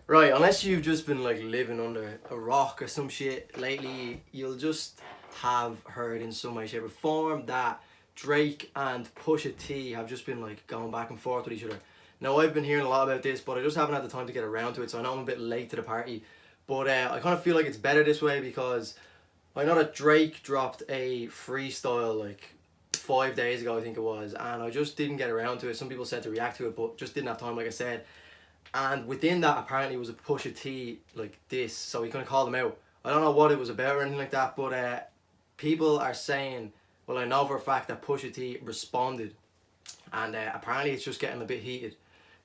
Right, unless you've just been like living under a rock or some shit lately, you'll just have heard in some way, shape or form that Drake and Pusha T have just been like going back and forth with each other. Now I've been hearing a lot about this, but I just haven't had the time to get around to it, so I know I'm a bit late to the party. But I kind of feel like it's better this way because I know that Drake dropped a freestyle like 5 days ago, I think it was, and I just didn't get around to it. Some people said to react to it, but just didn't have time, like I said. And within that, apparently, was a Pusha T like this, so he kind of called him out. I don't know what it was about or anything like that, but people are saying, well, I know for a fact that Pusha T responded, and apparently it's just getting a bit heated.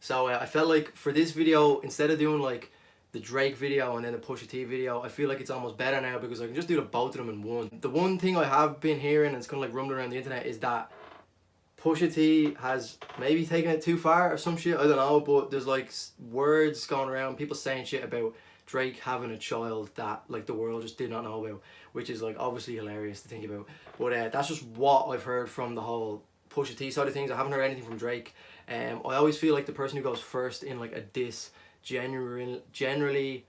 So I felt like for this video, instead of doing like the Drake video and then the Pusha T video, I feel like it's almost better now because I can just do the both of them in one. The one thing I have been hearing, and it's kind of like rumbling around the internet, is that Pusha T has maybe taken it too far or some shit, I don't know, but there's like words going around, people saying shit about Drake having a child that like the world just did not know about, which is like obviously hilarious to think about. But that's just what I've heard from the whole Pusha T side of things. I haven't heard anything from Drake. I always feel like the person who goes first in like a diss generally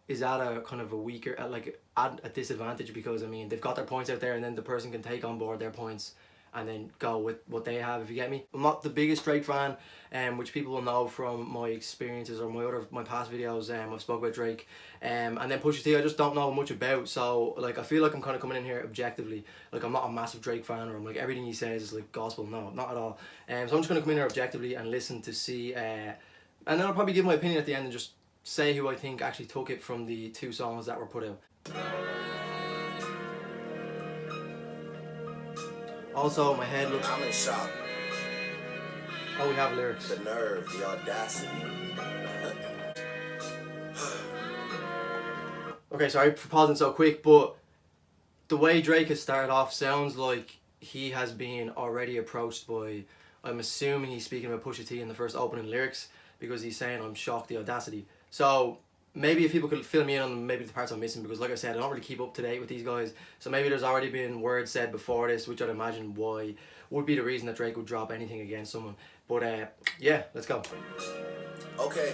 is at a kind of a weaker, at a disadvantage, because I mean they've got their points out there and then the person can take on board their points and then go with what they have, if you get me. I'm not the biggest Drake fan, which people will know from my experiences or my past videos. I've spoke about Drake, and then Pusha T I just don't know much about. So like I feel like I'm kind of coming in here objectively. Like I'm not a massive Drake fan, or I'm like everything he says is like gospel. No, not at all. So I'm just gonna come in here objectively and listen to see, and then I'll probably give my opinion at the end and just say who I think actually took it from the two songs that were put out. Also, my head looks... I'm in shock. Oh, we have lyrics. The nerve, the audacity. Okay, sorry for pausing so quick, but the way Drake has started off sounds like he has been already approached by... I'm assuming he's speaking about Pusha T in the first opening lyrics, because he's saying, I'm shocked, the audacity. So maybe if people could fill me in on maybe the parts I'm missing, because like I said, I don't really keep up to date with these guys. So maybe there's already been words said before this, which I'd imagine why would be the reason that Drake would drop anything against someone. But yeah, let's go. Okay.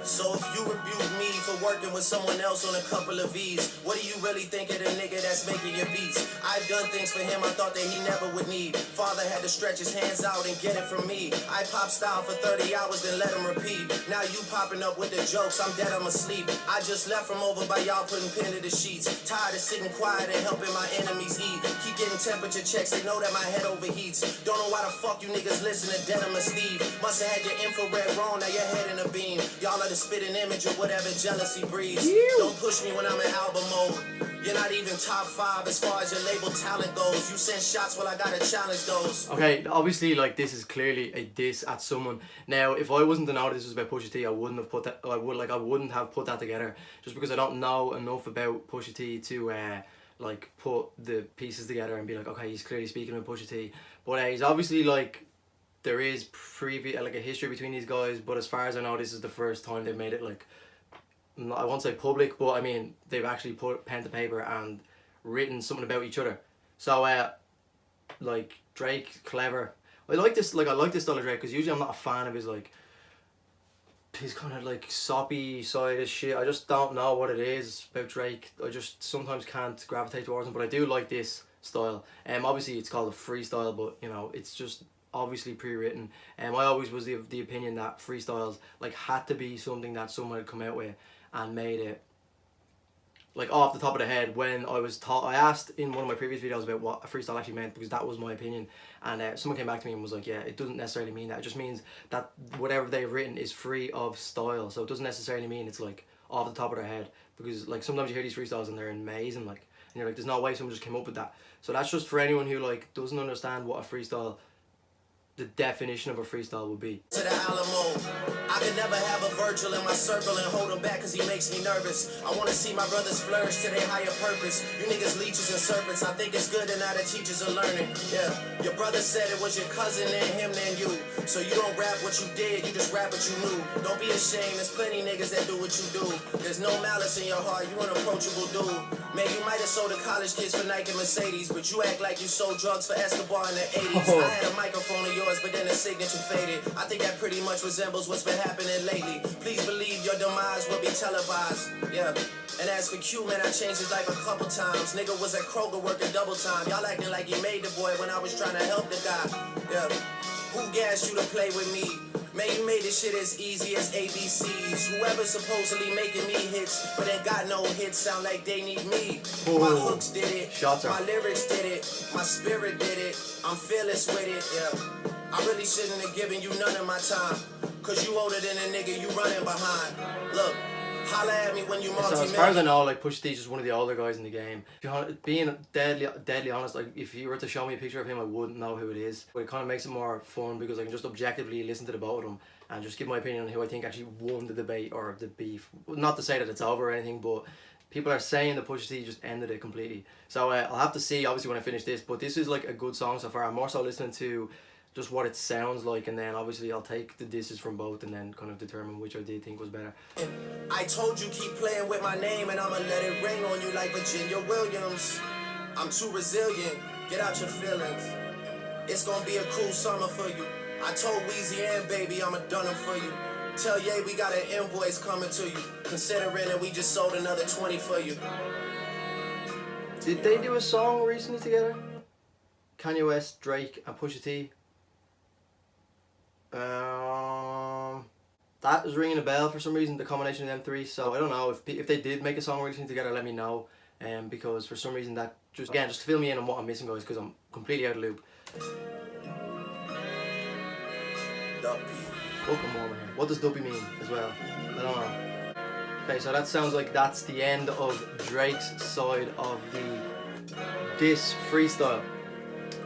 So if you rebuke me for working with someone else on a couple of V's, what do you really think of the nigga that's making your beats? I've done things for him I thought that he never would need. Father had to stretch his hands out and get it from me. I pop style for 30 hours, then let him repeat. Now you popping up with the jokes, I'm dead, I'm asleep. I just left from over by y'all putting pen to the sheets. Tired of sitting quiet and helping my enemies eat. Keep getting temperature checks, they know that my head overheats. Don't know why the fuck you niggas listen to Denim and Steve. Must have had your infrared wrong, now your head in a beam. Y'all are the spitting image of whatever jealousy breeds. Don't push me when I'm in album mode. You're not even top 5 as far as your label talent goes. You send shots, well I gotta challenge those. Okay, obviously like this is clearly a diss at someone. Now if I wasn't to know this was about Pusha T, I wouldn't have put that. I wouldn't have put that together, just because I don't know enough about Pusha T to like put the pieces together and be like, okay, he's clearly speaking about Pusha T. But he's obviously like, there is like a history between these guys, but as far as I know, this is the first time they've made it like, I won't say public, but I mean they've actually put pen to paper and written something about each other. So like Drake, clever. I like this style of Drake, because usually I'm not a fan of his like his kind of like soppy side of shit. I just don't know what it is about Drake. I just sometimes can't gravitate towards him, but I do like this style. Obviously it's called a freestyle, but you know, it's just obviously pre-written. I always was the opinion that freestyles like had to be something that someone had come out with and made it like off the top of the head. When I asked in one of my previous videos about what a freestyle actually meant, because that was my opinion, and someone came back to me and was like, yeah, it doesn't necessarily mean that. It just means that whatever they've written is free of style. So it doesn't necessarily mean it's like off the top of their head, because like sometimes you hear these freestyles and they're amazing, like, and you're like, there's no way someone just came up with that. So that's just for anyone who like doesn't understand what a freestyle, the definition of a freestyle would be. To the Alamo, I could never have a Virgil in my circle and hold him back cause he makes me nervous. I want to see my brothers flourish to their higher purpose. You niggas leeches and serpents, I think it's good and now the teachers are learning. Yeah, your brother said it was your cousin and him and you. So you don't rap what you did, you just rap what you knew. Don't be ashamed, there's plenty niggas that do what you do. There's no malice in your heart, you an approachable dude. Man, you might have sold to college kids for Nike and Mercedes, but you act like you sold drugs for Escobar in the 80s. I had a microphone of yours, but then the signature faded. I think that pretty much resembles what's been happening happening lately. Please believe your demise will be televised. Yeah. And as for Q, man, I changed his life a couple times. Nigga was at Kroger working double time. Y'all acting like he made the boy when I was trying to help the guy. Yeah. Who gassed you to play with me? Man, you made this shit as easy as ABCs. Whoever supposedly making me hits, but ain't got no hits, sound like they need me. Ooh. My hooks did it, Shots my lyrics did it, my spirit did it. I'm fearless with it, yeah. I really shouldn't have given you none of my time, cause you older than a nigga you running behind. Look, holla at me when you multi-million. So as far as I know, like Pusha T is just one of the older guys in the game. Being deadly honest, like if you were to show me a picture of him, I wouldn't know who it is. But it kind of makes it more fun because I can just objectively listen to the both of them and just give my opinion on who I think actually won the debate or the beef. Not to say that it's over or anything, but people are saying that Pusha T just ended it completely. So I'll have to see obviously when I finish this. But this is like a good song so far. I'm more so listening to just what it sounds like, and then obviously I'll take the disses from both and then kind of determine which I did think was better. I told you keep playing with my name and I'ma let it ring on you like Virginia Williams. I'm too resilient, get out your feelings. It's gonna be a cool summer for you. I told Weezy and baby I'ma done them for you. Tell Ye we got an invoice coming to you. Considering that we just sold another 20 for you. Did they do a song recently together? Kanye West, Drake and Pusha T? That was ringing a bell for some reason, the combination of them three. So I don't know if they did make a song recently together. Let me know, because for some reason that just fill me in on what I'm missing, guys, because I'm completely out of the loop. Welcome over here. What does Duppy mean as well? I don't know. Okay, so that sounds like that's the end of Drake's side of the diss freestyle.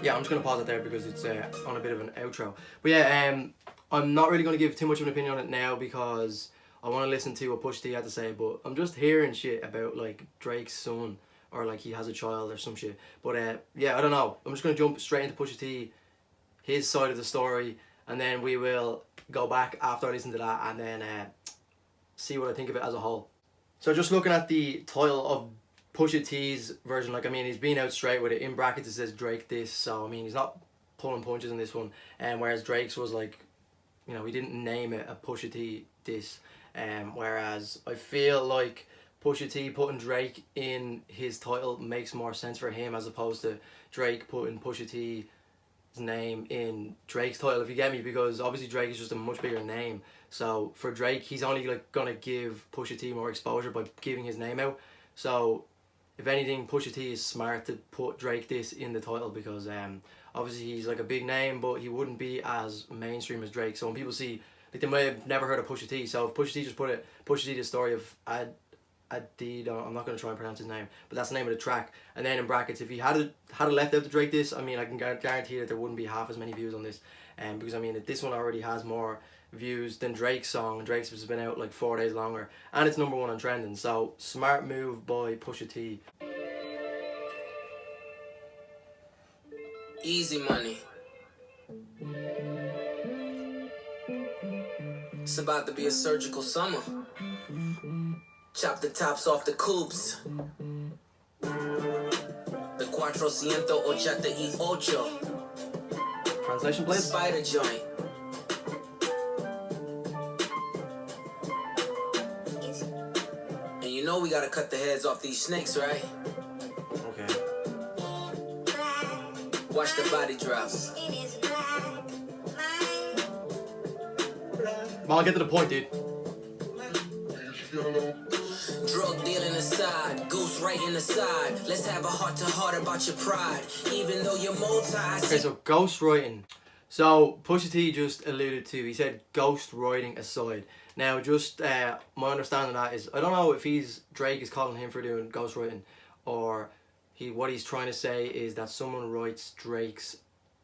Yeah, I'm just gonna pause it there because it's on a bit of an outro. But yeah, I'm not really gonna give too much of an opinion on it now because I want to listen to what Pusha T had to say. But I'm just hearing shit about like Drake's son or like he has a child or some shit. But yeah, I don't know. I'm just gonna jump straight into Pusha T, his side of the story, and then we will go back after I listen to that and then see what I think of it as a whole. So just looking at the title of Pusha T's version, like I mean, he's been out straight with it. In brackets it says Drake diss, so I mean he's not pulling punches in this one. And whereas Drake's was like, you know, he didn't name it a Pusha T diss. Whereas I feel like Pusha T putting Drake in his title makes more sense for him as opposed to Drake putting Pusha T's name in Drake's title, if you get me, because obviously Drake is just a much bigger name. So for Drake, he's only like gonna give Pusha T more exposure by giving his name out. So if anything, Pusha T is smart to put Drake this in the title because obviously he's like a big name, but he wouldn't be as mainstream as Drake. So when people see, like, they may have never heard of Pusha T. So if Pusha T just put it, Pusha T, the story of Adidon, I'm not going to try and pronounce his name, but that's the name of the track. And then in brackets, if he had left out the Drake this, I mean, I can guarantee that there wouldn't be half as many views on this. Because I mean, this one already has more views than Drake's song. Drake's has been out like 4 days longer, and it's #1 on trending. So smart move by Pusha T. Easy money. It's about to be a surgical summer. Chop the tops off the coupes. The 488. Translation, please. Spider joint. And you know we gotta cut the heads off these snakes, right? Okay. Watch the body drop. I'll get to the point, dude. Drug dealing aside, ghost writing aside. Let's have a heart-to-heart about your pride. Even though you're Okay, so ghostwriting. So Pusha T just alluded to, he said ghostwriting aside. Now just my understanding of that is, I don't know if Drake is calling him for doing ghostwriting, or what he's trying to say is that someone writes Drake's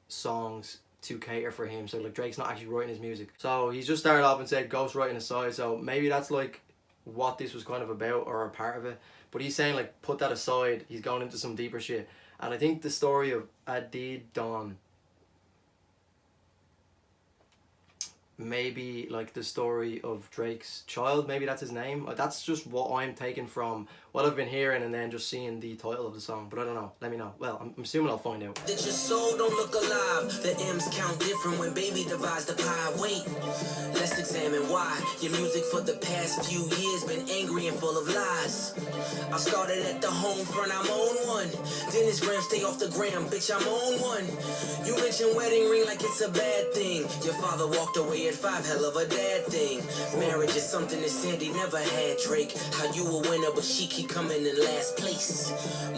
songs to cater for him. So like Drake's not actually writing his music. So he's just started off and said ghostwriting aside. So maybe that's like what this was kind of about or a part of it. But he's saying like put that aside. He's going into some deeper shit. And I think the story of Adidon, maybe like the story of Drake's child, maybe that's his name. That's just what I'm taking from what I've been hearing and then just seeing the title of the song. But I don't know, let me know. Well, I'm assuming I'll find out. That your soul don't look alive. The M's count different when baby divides the pie. Wait, let's examine why. Your music for the past few years been angry and full of lies. I started at the home front, I'm on one. Dennis Graham, stay off the gram, bitch, I'm on one. You mention wedding ring like it's a bad thing. Your father walked away at 5, hell of a dad thing. Marriage is something that Sandy never had, Drake. How you a winner, but she keep coming in last place.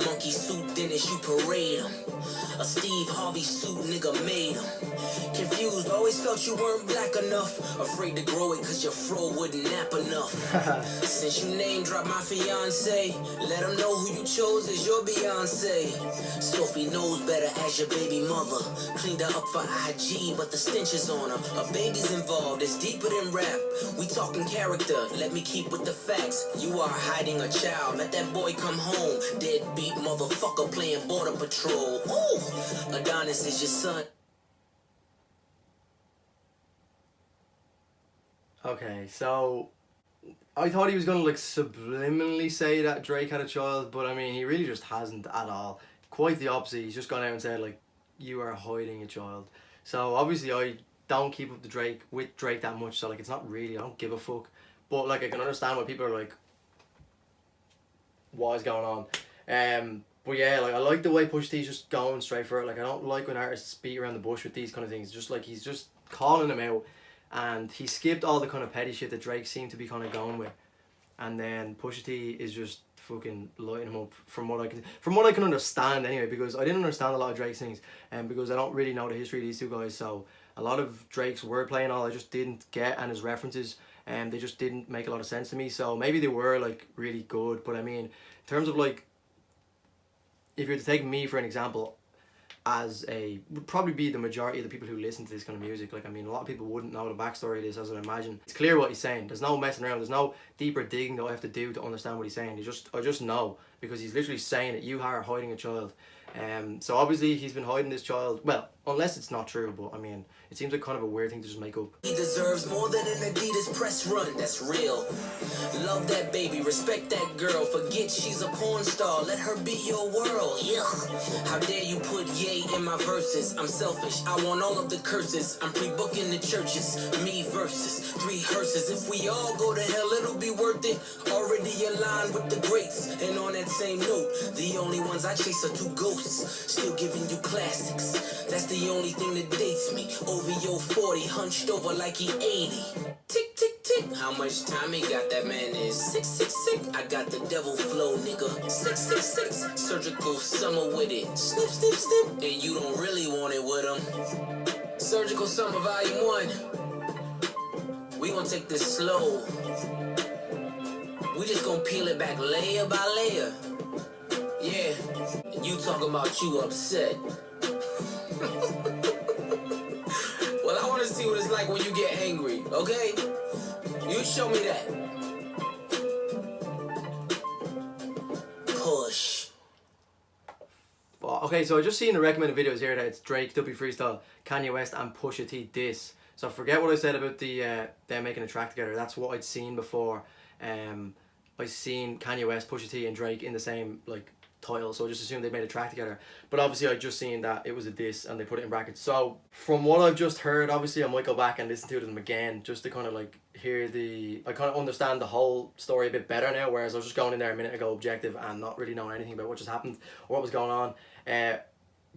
Monkey suit, Dennis, you parade him. A Steve Harvey suit, nigga made him. Confused, always felt you weren't black enough. Afraid to grow it cause your fro wouldn't nap enough. Since you name dropped my fiance, let them know who you chose as your Beyonce. Sophie knows better as your baby mother. Cleaned her up for IG, but the stench is on her. A baby's involved, it's deeper than rap. We talking character, let me keep with the facts. You are hiding a child, let that boy come home. Deadbeat motherfucker playing border patrol. Ooh, Adonis is your son. Okay, so I thought he was gonna like subliminally say that Drake had a child, but I mean he really just hasn't at all. Quite the opposite. He's just gone out and said like, you are hiding a child. So obviously I don't keep up with Drake that much, so like it's not really, I don't give a fuck. But like I can understand why people are like, what is going on? But yeah, like I like the way Pusha T's just going straight for it. Like I don't like when artists beat around the bush with these kind of things. Just like he's just calling them out, and he skipped all the kind of petty shit that Drake seemed to be kind of going with, and then Pusha T is just fucking lighting him up from what I can understand anyway, because I didn't understand a lot of Drake's things, and because I don't really know the history of these two guys, so a lot of Drake's wordplay and all I just didn't get, and his references, and they just didn't make a lot of sense to me. So maybe they were like really good, but I mean in terms of like, if you were to take me for an example, would probably be the majority of the people who listen to this kind of music. Like I mean, a lot of people wouldn't know the backstory of this, as I imagine. It's clear what he's saying. There's no messing around. There's no deeper digging that I have to do to understand what he's saying. I just know, because he's literally saying that you are hiding a child. So obviously he's been hiding this child. Well, unless it's not true, but I mean, it seems like kind of a weird thing to just make up. He deserves more than an Adidas press run, that's real. Love that baby, respect that girl. Forget she's a porn star, let her be your world. Yeah. How dare you put yay in my verses? I'm selfish, I want all of the curses. I'm pre-booking the churches, me versus 3 hearses. If we all go to hell, it'll be worth it. Already aligned with the greats. And on that same note, the only ones I chase are 2 ghosts. Still giving you classics. That's the only thing that dates me. OVO 40, hunched over like he 80. Tick, tick, tick. How much time he got? That man is 666. I got the devil flow, nigga. 666. Surgical summer with it. Snip, snip, snip. And you don't really want it with him. Surgical summer volume 1. We gonna take this slow. We just gonna peel it back layer by layer. Yeah. And you talking about you upset. Well, I want to see what it's like when you get angry, okay? You show me that. Push. Okay, so I just seen the recommended videos here that it's Drake, W Freestyle, Kanye West, and Pusha T diss. So forget what I said about the them making a track together. That's what I'd seen before. I seen Kanye West, Pusha T, and Drake in the same like title, so I just assumed they made a track together. But obviously I just seen that it was a diss and they put it in brackets. So from what I've just heard, obviously I might go back and listen to them again just to kind of like hear I kind of understand the whole story a bit better now, whereas I was just going in there a minute ago objective and not really knowing anything about what just happened or what was going on.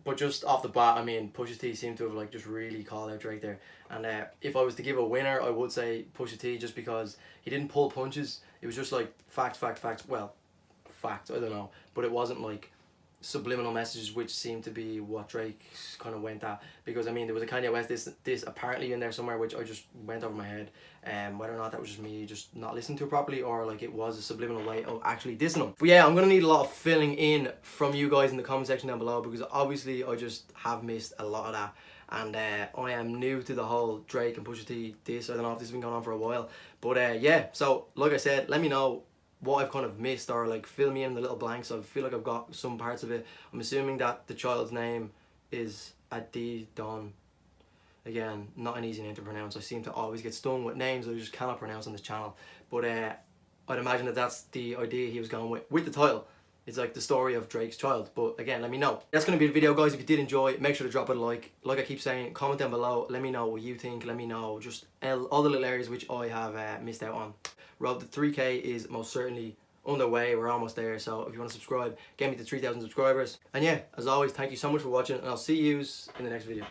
But just off the bat, I mean, Pusha T seemed to have like just really called out Drake there. And if I was to give a winner, I would say Pusha T, just because he didn't pull punches. It was just like fact. Well, fact, I don't know, but it wasn't like subliminal messages, which seemed to be what Drake kind of went at. Because I mean, there was a Kanye West this apparently in there somewhere, which I just went over my head, whether or not that was just me just not listening to it properly, or like it was a subliminal way of actually dissing him. But yeah, I'm gonna need a lot of filling in from you guys in the comment section down below, because obviously I just have missed a lot of that, and I am new to the whole Drake and Pusha T diss. I don't know if this has been going on for a while, but yeah, so like I said, let me know what I've kind of missed, or like fill me in the little blanks. I feel like I've got some parts of it. I'm assuming that the child's name is Adidon. Again, not an easy name to pronounce. I seem to always get stung with names I just cannot pronounce on this channel. But I'd imagine that that's the idea he was going with the title. It's like the story of Drake's child. But again, let me know. That's going to be the video, guys. If you did enjoy, make sure to drop it a like. Like I keep saying, comment down below. Let me know what you think. Let me know just all the little areas which I have missed out on. Road to 3K is most certainly underway. We're almost there. So if you want to subscribe, get me to 3,000 subscribers. And yeah, as always, thank you so much for watching. And I'll see you in the next video.